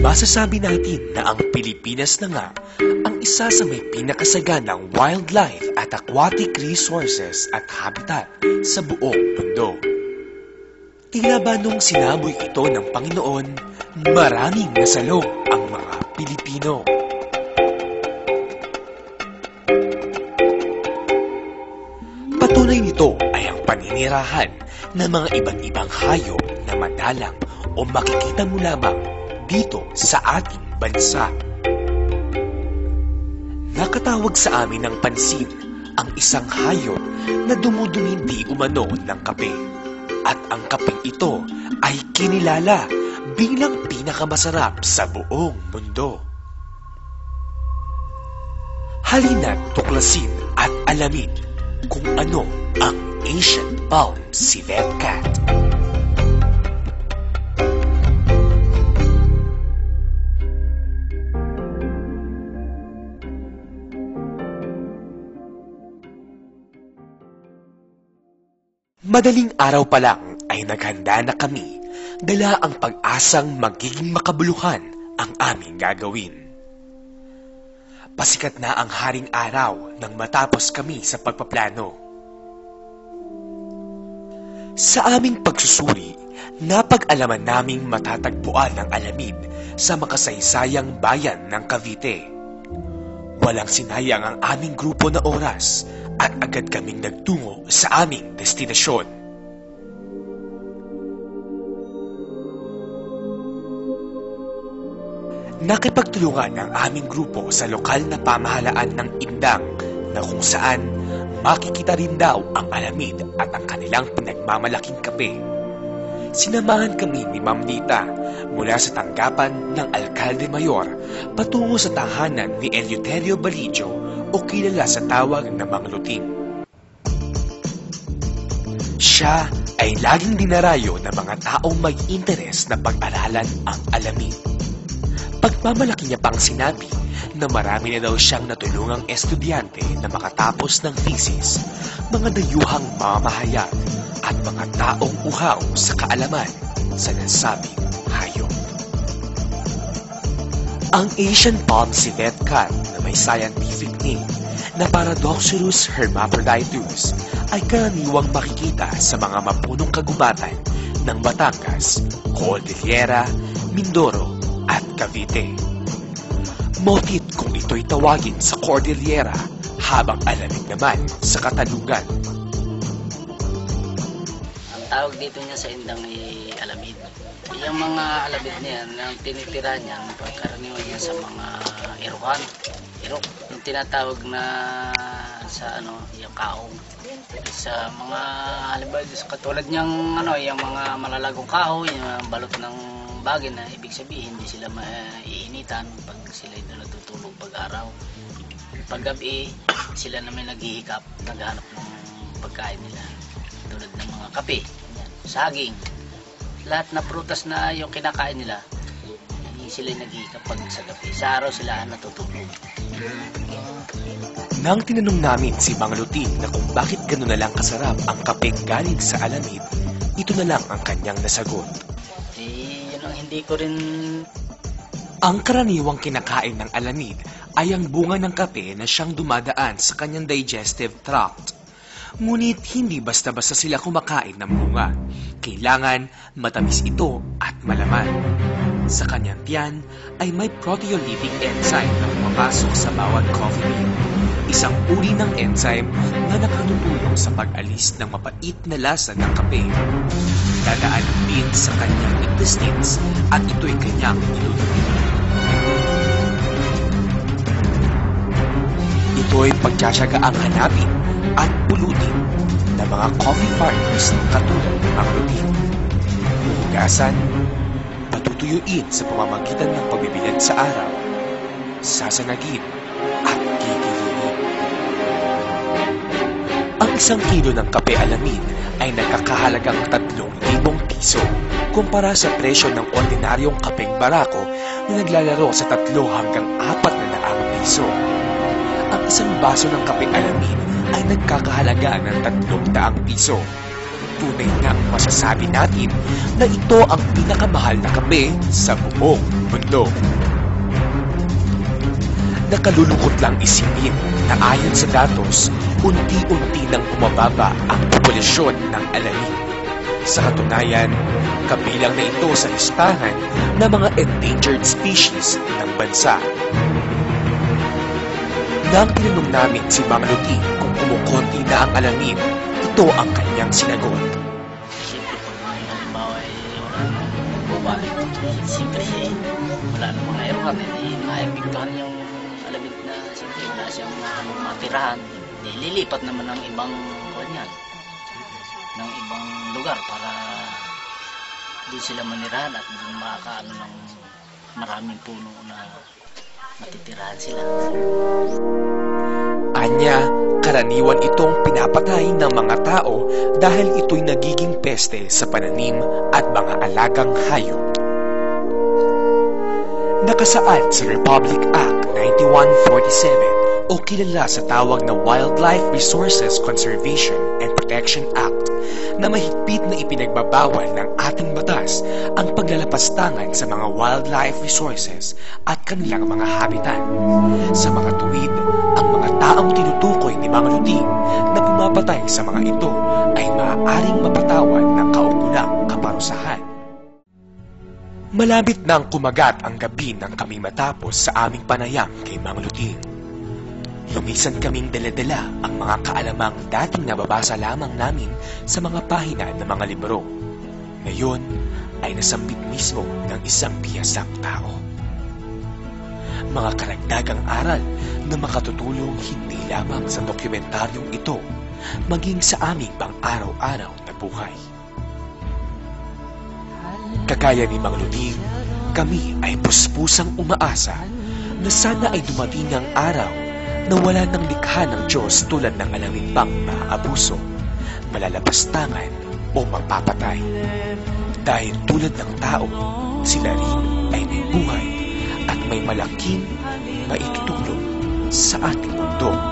Masasabi natin na ang Pilipinas na nga ang isa sa may pinakasaganang wildlife at aquatic resources at habitat sa buong mundo. Tila ba nung sinaboy ito ng Panginoon, maraming nasalong ang mga Pilipino. Patunay nito ay ang paninirahan ng mga iba't ibang hayop na madalang o makikita mo lamang dito sa ating bansa. Nakatawag sa amin ng pansin ang isang hayop na dumudumindi umano ng kape. At ang kapeng ito ay kinilala bilang pinakamasarap sa buong mundo. Halina't tuklasin at alamin kung ano ang Asian Palm Civet Cat. Madaling araw pa lang ay naghanda na kami, dala ang pag-asang magiging makabuluhan ang aming gagawin. Pasikat na ang haring araw nang matapos kami sa pagpaplano. Sa aming pagsusuri, napag-alaman naming matatagpuan ang Alamid sa makasaysayang bayan ng Cavite. Walang sinayang ang aming grupo na oras at agad kaming nagtungo sa aming destinasyon. Nakipagtulungan ang aming grupo sa lokal na pamahalaan ng Indang na kung saan makikita rin daw ang Alamid at ang kanilang pinagmamalaking kape. Sinamahan kami ni Ma'am Nita mula sa tanggapan ng Alkalde Mayor patungo sa tahanan ni Eleuterio Balidio o kilala sa tawag na Mang Luting. Siya ay laging dinarayo ng mga taong may interes na pag-aralan ang Alamid. Pagmamalaki niya pang sinabi na marami na daw siyang natulungang estudyante na makatapos ng thesis, mga dayuhang mamamahayag at mga taong uhaw sa kaalaman sa nasabing hayop. Ang Asian Palm Civet Cat na may scientific name na Paradoxurus hermaphroditus ay karaniwang makikita sa mga mapunong kagubatan ng Batangas, Cordillera, Mindoro at Cavite. Motit kung ito'y tawagin sa Cordillera habang Alamid naman sa Katalungan. Ang tawag dito niya sa Indang ay Alamid. Yung mga Alamid niyan, ang tinitira niyan, pagkaraniwan niya sa mga irukan. Irok, yung tinatawag na sa yung kaong. Sa mga halimbawa katulad niyang yung mga malalagong kahoy, yung balot ng bagay na ibig sabihin hindi sila maiinitan pag sila doon natutulog pag-araw. Pag-gabi, sila naman naghihikap, naghahanap ng pagkain nila. Tulad ng mga kape, saging, lahat na prutas na yung kinakain nila, sila naghihikap pag sa gabi. Sa araw sila natutulog. Nang tinanong namin si Mang Luting na kung bakit gano'n na lang kasarap ang kapeng galing sa Alamid, ito na lang ang kanyang nasagot. Hindi ko rin... Ang karaniwang kinakain ng Alamid ay ang bunga ng kape na siyang dumadaan sa kanyang digestive tract. Ngunit hindi basta-basta sila kumakain ng bunga. Kailangan matamis ito at malaman. Sa kanyang tiyan ay may proteolytic enzyme na pumapasok sa bawat coffee bean. Isang uri ng enzyme na nakatutulong sa pag-alis ng mapait na lasa ng kape. Dadaan din sa kanyang intestines at ito'y kanyang nilulutin. Ito'y pagtsatsyagaang hanapin at pulutin ng mga coffee farmers katulad ng Mang Luting. Huhugasan, patutuyuin sa pamamagitan ng pagbibilad sa araw, sasanagin at gigilingin. Ang 1 kilo ng kape Alamid ay nagkakahalagang 3,000 piso kumpara sa presyo ng ordinaryong kapeng barako na naglalaro sa 3 hanggang 400 piso. Ang isang baso ng kape Alamid ay nagkakahalaga ng 300 piso. tunay ngang masasabi natin na ito ang pinakamahal na kape sa buong mundo. Nakalulungkot lang isipin na ayon sa datos, unti-unti nang bumababa ang populasyon ng alamin. Sa katunayan, kabilang na ito sa listahan ng mga endangered species ng bansa. Nang tinanong namin si Mang Luti kung kumukonti na ang alamin, ito ang kanyang sinagot. Siyempre, pag halimbawa ay wala nang buwan, siyempre wala nang mga erokan, hindi maipigtuhan yung alamid na siyempre wala siyang matirahan. Lilipat naman ng ibang kanyan, ng ibang lugar para doon sila manirahan at doon makakaano ng maraming puno na matitirahan sila. Anya, karaniwan itong pinapatay ng mga tao dahil ito'y nagiging peste sa pananim at mga alagang hayop. Nakasaad sa Republic Act 9147 o kilala sa tawag na Wildlife Resources Conservation and Protection Act na mahigpit na ipinagbabawal ng ating batas ang paglalapastangan sa mga wildlife resources at kanilang mga habitat. Sa mga tuwid, ang mga taong tinutukoy ni Mang Luting na pumapatay sa mga ito ay maaaring mapatawan ng kaukulang kaparusahan. Malapit nang kumagat ang gabi nang kami matapos sa aming panayam kay Mang Luting. Lumisan kaming dala-dala ang mga kaalamang dating nababasa lamang namin sa mga pahina ng mga libro. Ngayon ay nasambit mismo ng isang bihasang tao. Mga karagdagang aral na makatutulong hindi lamang sa dokumentaryong ito, maging sa aming pang-araw-araw na buhay. Kagaya ni Mang Luting, kami ay puspusang umaasa na sana ay dumating ang araw na wala ng likha ng Diyos tulad ng alamin pang maaabuso, malalapastangan o mapapatay. Dahil tulad ng tao, sila rin ay may buhay at may malaking maitutulong sa ating mundo.